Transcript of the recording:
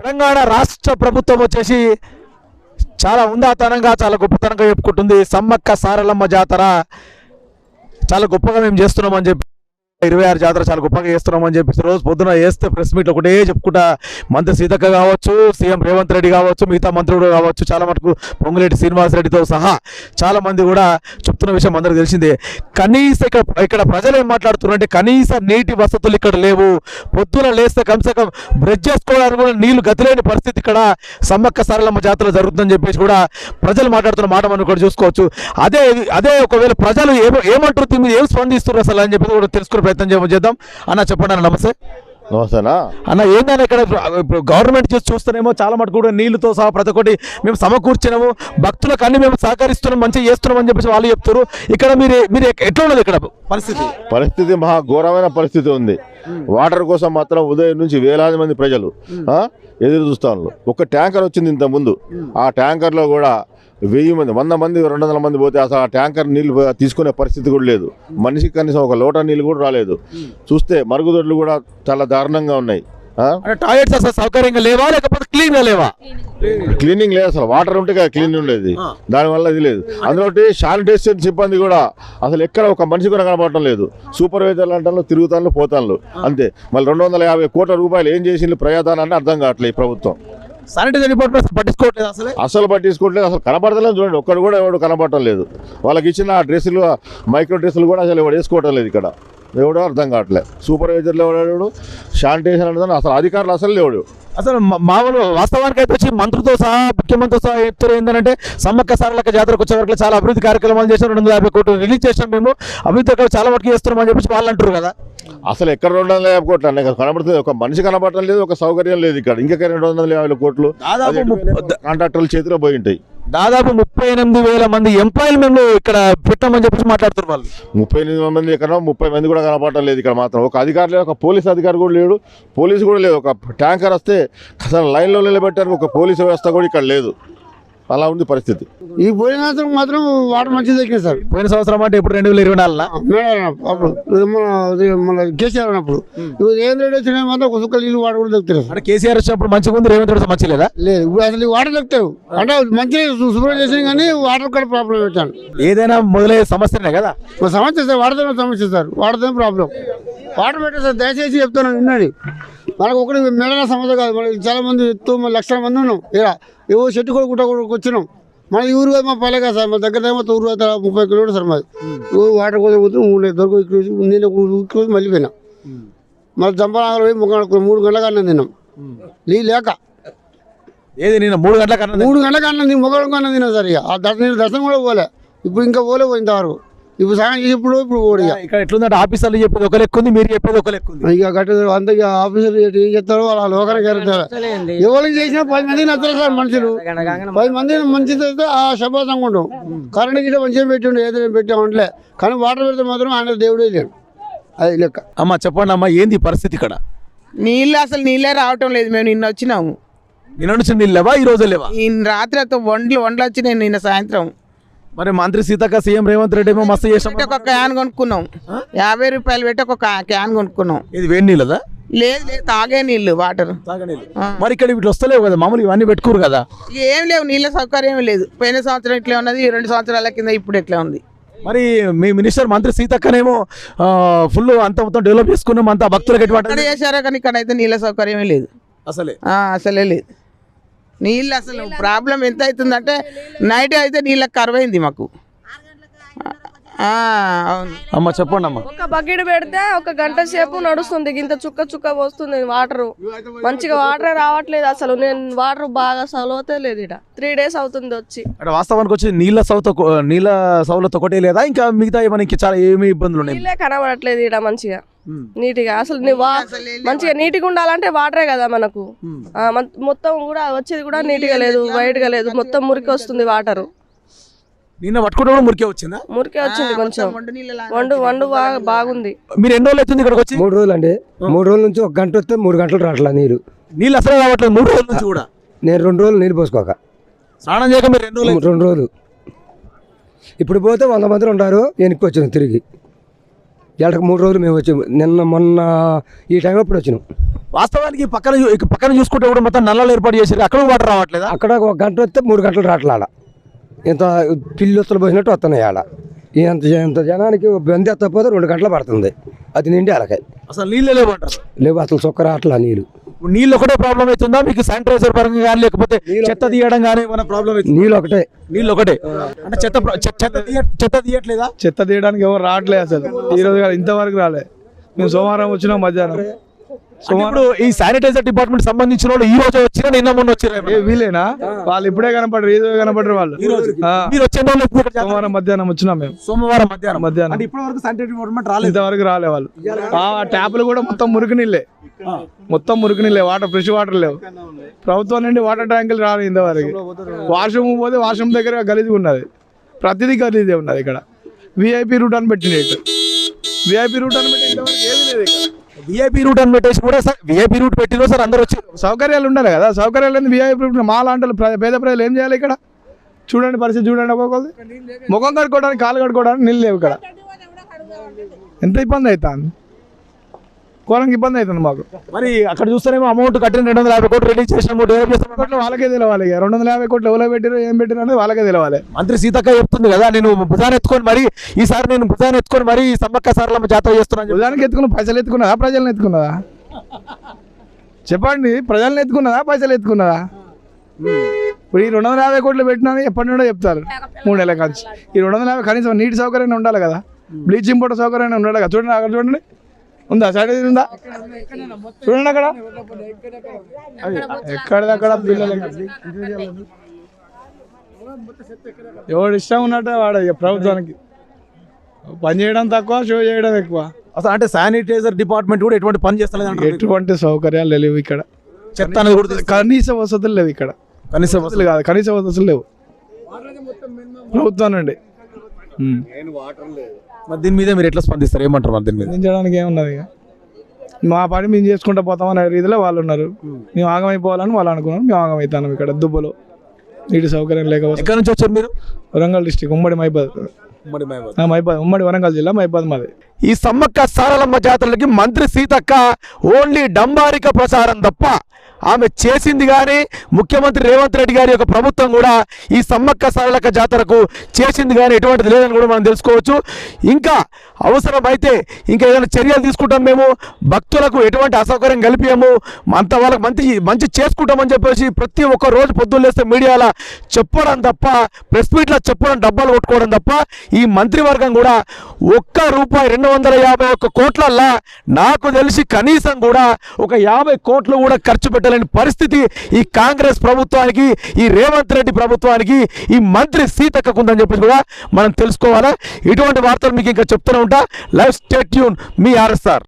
తెలంగాణ రాష్ట్ర ప్రభుత్వం వచ్చేసి చాలా ఉందాతనంగా చాలా గొప్పతనంగా చెప్పుకుంటుంది. సమ్మక్క సారలమ్మ జాతర చాలా గొప్పగా మేము చేస్తున్నామని చెప్పి 26 జాతర చాలా గొప్పగా చేస్తున్నామని చెప్పి రోజు పొద్దున వేస్తే ప్రెస్ మీట్ ఒకటే చెప్పుకుంటా మంత్రి సీతక్క కావచ్చు, సీఎం రేవంత్ రెడ్డి కావచ్చు, మిగతా మంత్రులు కావచ్చు, చాలా మటుకు పొంగులేటి శ్రీనివాసరెడ్డితో సహా చాలా మంది కూడా చెప్తున్న విషయం అందరికీ తెలిసిందే. కనీస ఇక్కడ ప్రజలు ఏం మాట్లాడుతున్నారంటే కనీస నీటి వసతులు ఇక్కడ లేవు. పొద్దున లేస్తే కమ్సే బ్రిడ్జ్ చేసుకోవడానికి కూడా నీళ్లు గతిలేని పరిస్థితి ఇక్కడ సమ్మక్క సారలమ్మ జాతర జరుగుతుందని చెప్పేసి కూడా ప్రజలు మాట్లాడుతున్న మాట మనం కూడా చూసుకోవచ్చు. అదే ఒకవేళ ప్రజలు ఏమంటారు, మీరు ఏం స్పందిస్తున్నారు అసలు అని చెప్పి కూడా తెలుసుకునే ప్రయత్నం చేద్దాం. అన్న చెప్పండి అన్న. నమస్తే. నమస్తేనా అన్న. ఏంటన్నా ఇక్కడ ఇప్పుడు గవర్నమెంట్ చూస్తేనేమో చాలా మటుకు కూడా నీళ్లతో సహా ప్రతి ఒక్కటి మేము సమకూర్చినాము, భక్తులకు అన్ని మేము సహకరిస్తున్నాం, మంచిగా చేస్తున్నాం అని చెప్పేసి వాళ్ళు చెప్తారు. ఇక్కడ మీరు ఎట్లా ఉన్నది ఇక్కడ పరిస్థితి? మహా ఘోరమైన పరిస్థితి ఉంది. వాటర్ కోసం మాత్రం ఉదయం నుంచి వేలాది మంది ప్రజలు ఎదురు చూస్తాను. ఒక ట్యాంకర్ వచ్చింది ఇంత ముందు, ఆ ట్యాంకర్లో కూడా 1000 మంది 100 మంది 200 మంది పోతే అసలు ఆ ట్యాంకర్ నీళ్ళు తీసుకునే పరిస్థితి కూడా లేదు. మనిషికి కనీసం ఒక లోటా నీళ్ళు కూడా రాలేదు. చూస్తే మరుగుదొడ్లు కూడా చాలా దారుణంగా ఉన్నాయి. టాయిలెట్స్ అసలు సౌకర్యంగా లేవా లేకపోతే క్లీన్ గా లేవా? క్లీనింగ్ లేదు, అసలు వాటర్ ఉంటే కదా క్లీన్ ఉండేది, దానివల్ల ఇది లేదు. అందులో శానిటేషన్ సిబ్బంది కూడా అసలు ఎక్కడ ఒక మనిషి కూడా కనపడటం లేదు. సూపర్వైజర్లు అంటాను, తిరుగుతాను, పోతాను అంతే. మళ్ళీ 250 కోట్ల రూపాయలు ఏం చేసింది ప్రజాదానాన్ని అర్థం కావట్లేదు ఈ ప్రభుత్వం. శానిటైజర్ డిపార్ట్మెంట్ పట్టించుకోవట్లేదు, అసలు పట్టించుకోవట్లేదు, అసలు కనపడతలేదు. చూడండి, ఒక్కడు కూడా ఎవడు కనపడటం లేదు. వాళ్ళకి ఇచ్చిన డ్రెస్సులు, మైక్రో డ్రెస్సులు కూడా అసలు ఎవడు వేసుకోవటం లేదు. ఇక్కడ ఎవడో అర్థం కావట్లేదు. సూపర్వైజర్లు ఎవడాడు, శానిటేషన్ అంటే అసలు అధికారులు అసలు లేడు. అసలు మామూలు వాస్తవానికి అయితే వచ్చి మంత్రులతో సహా ముఖ్యమంత్రితో సహా చెప్తారు ఏంటంటే సమ్మక్క సారలక్క జాతరకు వచ్చే వరకు చాలా అభివృద్ధి కార్యక్రమాలు చేసాం, 250 కోట్లు రిలీజ్ చేసాం, మేము అభివృద్ధి చాలా వరకు చేస్తున్నాం అని చెప్పి వాళ్ళు అంటారు కదా. అసలు ఎక్కడ 250 కోట్లు అన్నీ కనబడుతుంది. ఒక మనిషి కనపడటం లేదు, ఒక సౌకర్యం లేదు ఇక్కడ. ఇంకా 250 కోట్లు కాంట్రాక్టర్ల చేతిలో పోయి ఉంటాయి. దాదాపు 38,000 మంది ఎంప్లాయీలు మేము ఇక్కడ పెట్టామని చెప్పి మాట్లాడుతున్నారు వాళ్ళు. 38 మంది ఎక్కడ 30 మంది కూడా కనపడటం లేదు ఇక్కడ మాత్రం. ఒక అధికారి లేదు, ఒక పోలీస్ అధికారి కూడా లేడు, పోలీసు కూడా లేదు. ఒక ట్యాంకర్ వస్తే అసలు లైన్లో నిలబెట్టారు, ఒక పోలీసు వ్యవస్థ కూడా ఇక్కడ లేదు. అలా ఉంది పరిస్థితి. ఈ పోయిన సంవత్సరం మాత్రం వాటర్ మంచిది దక్కింది సార్. పోయిన సంవత్సరం అంటే ఇప్పుడు 2024 అప్పుడు మన కేసీఆర్ ఉన్నప్పుడు. ఇప్పుడు రేవంత్ రెడ్డి వచ్చిన మాత్రం ఒక సుక్కలు నీళ్ళు వాటర్ కూడా దొరుకుతారు. అంటే కేసీఆర్ వచ్చినప్పుడు మంచిగా ఉంది, రేవంత్ రెడ్డి మంచి లేదా? లేదు, ఇప్పుడు అసలు వాటర్ దొరుకుతారు. అంటే మంచిగా శుభ్రం చేసాం కానీ వాటర్ కూడా ప్రాబ్లం పెట్టాను. ఏదైనా మొదలయ్యే సమస్యనే కదా సమస్య సార్, వాటర్తో సమస్య సార్, వాటర్తో ప్రాబ్లం. వాటర్ పెట్టే సార్, దయచేసి చెప్తాను విన్నది. మనకు ఒకటి మెడల సమస్య కాదు, మనకి చాలా మంది 9 లక్షల మంది ఉన్నాం. ఇక్కడ ఏవో చెట్టు కూడా గుట్ట కూడా వచ్చినాం. మన ఈ ఊరు మా పల్లె కదా సార్, మన దగ్గర ఏమో ఊరు 30 కిలోమీటర్ సార్ మాది. వాటర్ కోసం కూర్చొని దొరకు నేను ఊరికి మళ్ళీ పోయినా. మళ్ళీ జంపనాగర్ పోయి 3 గంటలకు అన్నం తిన్నాం నీళ్ళు లేక. ఏది నేను 3 గంటలకు అన్నం తిని మొగలకు అన్నం తిన్నాం సార్. ఇక ఆ దర్శనం కూడా పోలే, ఇప్పుడు ఇంకా పోలే ఇంతవరకు. ఇప్పుడు సాయం ఇప్పుడు పోడు. ఇక్కడ ఎట్లుందంటే ఆఫీసర్లు చెప్పేది ఒక లెక్క ఉంది, మీరు చెప్పేది ఒక లెక్క ఉంది. ఇక గట్టి అంత ఆఫీసర్లు ఏం చెప్తారో వాళ్ళ లోకానికి ఎవరికి చేసినా 10 మందికి నచ్చలేదు సార్. మనుషులు 10 మంది మంచిది అయితే ఆ శబాసంగా ఉంటాం. కరెంట్ గిట్ట మంచిగా పెట్టిండు, ఏదైనా పెట్టామంటలే. కానీ వాటర్ పెడితే మాత్రం ఆయన దేవుడే లేడు, అది లెక్క. అమ్మ చెప్పండి అమ్మా, ఏంది పరిస్థితి ఇక్కడ? నీళ్ళు అసలు నీళ్ళే రావటం లేదు. మేము నిన్న వచ్చినాము. నిన్న నుంచి నీళ్ళు లేవా, ఈ రోజు లేవా? ఈ రాత్రి వండ్లు వచ్చినాయి నిన్న సాయంత్రం. మరి మంత్రి సీతక్క, సీఎం రేవంత్ రెడ్డి ఏమో మస్తు చేసాం, ఒక క్యాన్ కొనుక్కున్నాం. 50 రూపాయలు పెట్టి ఒక క్యాన్ కొనుక్కున్నాం. ఇది వేడి నీళ్ళదా? లేదు తాగే నీళ్ళు, వాటర్. మరి ఇక్కడ వీటి వస్తలేవు కదా, మామూలు ఇవన్నీ పెట్టుకోరు కదా. ఏం లేవు, నీళ్ళ సౌకర్యం లేదు. పోయిన సంవత్సరం ఇట్లా ఉన్నది, 2 సంవత్సరాల కింద ఇప్పుడు ఎట్లా ఉంది. మరి మీ మినిస్టర్ మంత్రి సీతక్కనేమో ఫుల్ అంత మొత్తం డెవలప్ చేసుకున్నాం, అంత భక్తులకు ఎటువంటి చేశారో కానీ ఇక్కడ అయితే నీళ్ళ సౌకర్యమే లేదు అసలే లేదు. నీళ్ళు అసలు ప్రాబ్లం ఎంత అవుతుందంటే నైట్ అయితే నీళ్ళకి కరువైంది మాకు. అమ్మ చెప్పండి అమ్మ. ఒక బకెట్ పెడితే 1 గంట సేపు నడుస్తుంది, ఇంత చుక్క వస్తుంది వాటర్. మంచిగా వాటర్ రావట్లేదు అసలు. నేను వాటర్ బాగా సౌలతే లేదు. ఇక్కడ 3 డేస్ అవుతుంది వచ్చి. అంటే వాస్తవానికి వచ్చి నీళ్ళ సౌలత ఒకటే లేదా, ఇంకా మిగతా మనకి చాలా ఏమి ఇబ్బందులు ఉన్నాయి? నీళ్ళే కనబడట్లేదు ఇక్కడ మంచిగా నీట్గా. అసలు మంచిగా నీట్గా ఉండాలంటే వాటరే కదా మనకు. మొత్తం కూడా వచ్చేది కూడా నీట్గా లేదు, వైట్ గా లేదు, మొత్తం మురికి వస్తుంది వాటర్. నిన్న పట్టుకుంటే మురికే వచ్చిందా? మురికే వచ్చింది కొంచెం. వండు బాగుంది. మీరు ఎన్ని రోజులు అవుతుంది ఇక్కడికి వచ్చి? 3 రోజులు అండి. 3 రోజుల నుంచి 1 గంట వస్తే 3 గంటలు రావట్లా నీళ్ళు అసలు రావట్లేదు 3 రోజుల నుంచి కూడా. నేను 2 రోజులు నీళ్ళు పోసుకోక స్నానం చేయక మీరు 2 రోజులు. ఇప్పుడు పోతే 100 మంది ఉన్నారు, వెనక్కి వచ్చాను తిరిగి. ఏళ్ళకి 3 రోజులు మేము వచ్చాము. నిన్న మొన్న ఈ టైం అప్పుడు వచ్చినాం. వాస్తవానికి పక్కన చూసుకుంటే కూడా మొత్తం నల్లలు ఏర్పాటు చేశారు, అక్కడ వాటర్ రావట్లేదా? అక్కడ 1 గంట వస్తే 3 గంటలు రావట్లే. ఆడ ఇంత పిల్లి పోసినట్టు వస్తున్నాయి. ఆడ ఇంత జనానికి బంది ఎత్తకపోతే 2 గంటలు పడుతుంది. అది నిండి అలాగే అసలు నీళ్ళే లేవంటారు. లేవు, అసలు చొక్క రావట్లా నీళ్ళు. నీళ్ళు ఒకటే ప్రాబ్లం అవుతుందా మీకు? శానిటైజర్ పరంగా కానీ లేకపోతే చెత్త తీయడం కానీ ఏమైనా ప్రాబ్లం అవుతుంది? నీళ్ళు ఒకటే. నీళ్ళు ఒకటే అంటే చెత్త తీయట్లేదా? చెత్త తీయడానికి ఎవరు రావట్లేదు అసలు. ఈ రోజు ఇంతవరకు రాలే. మేము సోమవారం వచ్చినాం మధ్యాహ్నం. ఇప్పుడు ఈ శానిటైజర్ డిపార్ట్మెంట్ సంబంధించిన వాళ్ళు ఈ రోజు వచ్చినా నిన్న మొన్న వచ్చారు. వీలేనా? వాళ్ళు ఇప్పుడే కనపడరు, ఈ రోజు కనపడరు వాళ్ళు. మీరు వచ్చే సోమవారం మధ్యాహ్నం వచ్చినాం మేము. సోమవారం మధ్యాహ్నం ఇప్పటి వరకు శానిటరీ డిపార్ట్మెంట్ రాలేదు, ఇంతవరకు రాలే వాళ్ళు. ఆ ట్యాపులు కూడా మొత్తం మురికి నీళ్ళే, వాటర్, ఫ్రెష్ వాటర్ లేవు. ప్రభుత్వం నుండి వాటర్ ట్యాంకులు రాలేదు ఇంతవరకు. వాష్రూమ్ పోతే వాష్రూమ్ దగ్గర గలీజ్గా ఉన్నది, ప్రతిదీ గలీజే ఉన్నది. ఇక్కడ విఐపి రూట్ అని పెట్టినట్టు, విఐపి రూట్ అని పెట్టి ఇంతవరకు ఏది లేదు. ఇక్కడ విఐపి రూట్ అని పెట్టేసి కూడా సార్ విఐపి రూట్ పెట్టిన సార్ అందరూ వచ్చి సౌకర్యాలు ఉండాలి కదా. సౌకర్యాలు ఏంది? విఐపి రూట్ మా లాంటి పేద ప్రజలు ఏం చేయాలి? ఇక్కడ చూడండి పరిస్థితి చూడండి. ఒక్కొక్కరు ముఖం కడుక్కోవడానికి, కాలు కడుక్కోవడానికి నీళ్ళు లేవు. ఇక్కడ ఎంత ఇబ్బంది అవుతుంది, ఘోరంగా ఇబ్బంది అవుతుంది మాకు. మరి అక్కడ చూస్తేనేమో అమౌంట్ కట్టిన 250 కోట్లు రిలీజ్ చేసిన కోట్లు వాళ్ళకే తెలవాలి. 250 కోట్లు ఎవరో పెట్టారు, ఏం పెట్టారు అనేది వాళ్ళకే తెలవాలి. మంత్రి సీతక్క చెప్తుంది కదా, నేను భుజాన్ని ఎత్తుకొని మరి ఈసారి నేను భుజాన్ని ఎత్తుకొని మరి సమ్మక్క సారలమ్మ జాతర చేస్తున్నాను. భుజానికి ఎత్తుకున్న పైసలు ఎత్తుకున్నదా, ప్రజలను ఎత్తుకున్నదా? చెప్పండి, ప్రజలను ఎత్తుకున్నదా, పైసలు ఎత్తుకున్నదా? ఇప్పుడు ఈ 250 కోట్లు పెట్టినా ఎప్పటి నుండో చెప్తారు, 3 నెలల కాంచి. ఈ 250 కనీసం నీటి సౌకర్యం ఉండాలి కదా, బ్లీచింగ్ పౌడర్ సౌకర్యం ఉండాలి కదా. చూడండి అక్కడ, చూడండి ఉందా, శానిటైజర్ ఉందా? చూడండి అక్కడ, ఎక్కడిదక్కడ ఎవడు ఇష్టం ఉన్నట్టే వాడు. ప్రభుత్వానికి పని చేయడం తక్కువ, షో చేయడం ఎక్కువ. అసలు అంటే శానిటైజర్ డిపార్ట్మెంట్ కూడా ఎటువంటి పని చేస్తలేదు, ఎటువంటి సౌకర్యాలు లేవు ఇక్కడ. చెత్త అనేది కూడా కనీస వసతులు లేవు ఇక్కడ. కనీస వసతులు కాదు, కనీస వసతులు లేవు ప్రభుత్వం నుండి. మరి దీని మీద మీరు ఎట్లా స్పందిస్తారు, ఏమంటారు? మరి దీని మీద స్పందించడానికి ఏమున్నది? మా పని మేము చేసుకుంటూ పోతామనే రీతిలో వాళ్ళు ఉన్నారు. మేము ఆగమైపోవాలని వాళ్ళు అనుకున్నాం, మేము ఆగమవుతాం. ఇక్కడ దుబ్బలో నీటి సౌకర్యం లేకపోతే. ఎక్కడి నుంచి వచ్చారు మీరు? వరంగల్ డిస్టిక్, ఉమ్మడి మైబాద్, ఉమ్మడి వరంగల్ జిల్లా, మైబాద్ మాది. ఈ సమ్మక్క సారలమ్మ జాతరలకి మంత్రి సీతక్క ఓన్లీ డంబారిక ప్రచారం తప్ప ఆమె చేసింది కానీ ముఖ్యమంత్రి రేవంత్ రెడ్డి గారి యొక్క ప్రభుత్వం కూడా ఈ సమ్మక్క సారలక్క జాతరకు చేసింది కానీ ఎటువంటిది లేదని కూడా మనం తెలుసుకోవచ్చు. ఇంకా అవసరమైతే ఇంకా ఏదైనా చర్యలు తీసుకుంటాం, మేము భక్తులకు ఎటువంటి అసౌకర్యం కలిపాము, అంత వాళ్ళకి మంచి చేసుకుంటామని చెప్పేసి ప్రతి ఒక్క రోజు పొద్దున్న లేస్తే మీడియాలో చెప్పడం తప్ప, ప్రెస్ మీట్లో చెప్పడం, డబ్బాలు కొట్టుకోవడం తప్ప ఈ మంత్రివర్గం కూడా ₹1 251 కోట్లల్లా నాకు తెలిసి కనీసం కూడా ఒక 50 కోట్లు కూడా ఖర్చు పెట్టలేని పరిస్థితి ఈ కాంగ్రెస్ ప్రభుత్వానికి, ఈ రేవంత్ రెడ్డి ప్రభుత్వానికి, ఈ మంత్రి సీతక్కకు ఉందని చెప్పేసి కూడా మనం తెలుసుకోవాలా. ఇటువంటి వార్తలు మీకు ఇంకా చెప్తూనే ఉంటా. లైవ్ స్టే ట్యూన్, మీ RSR.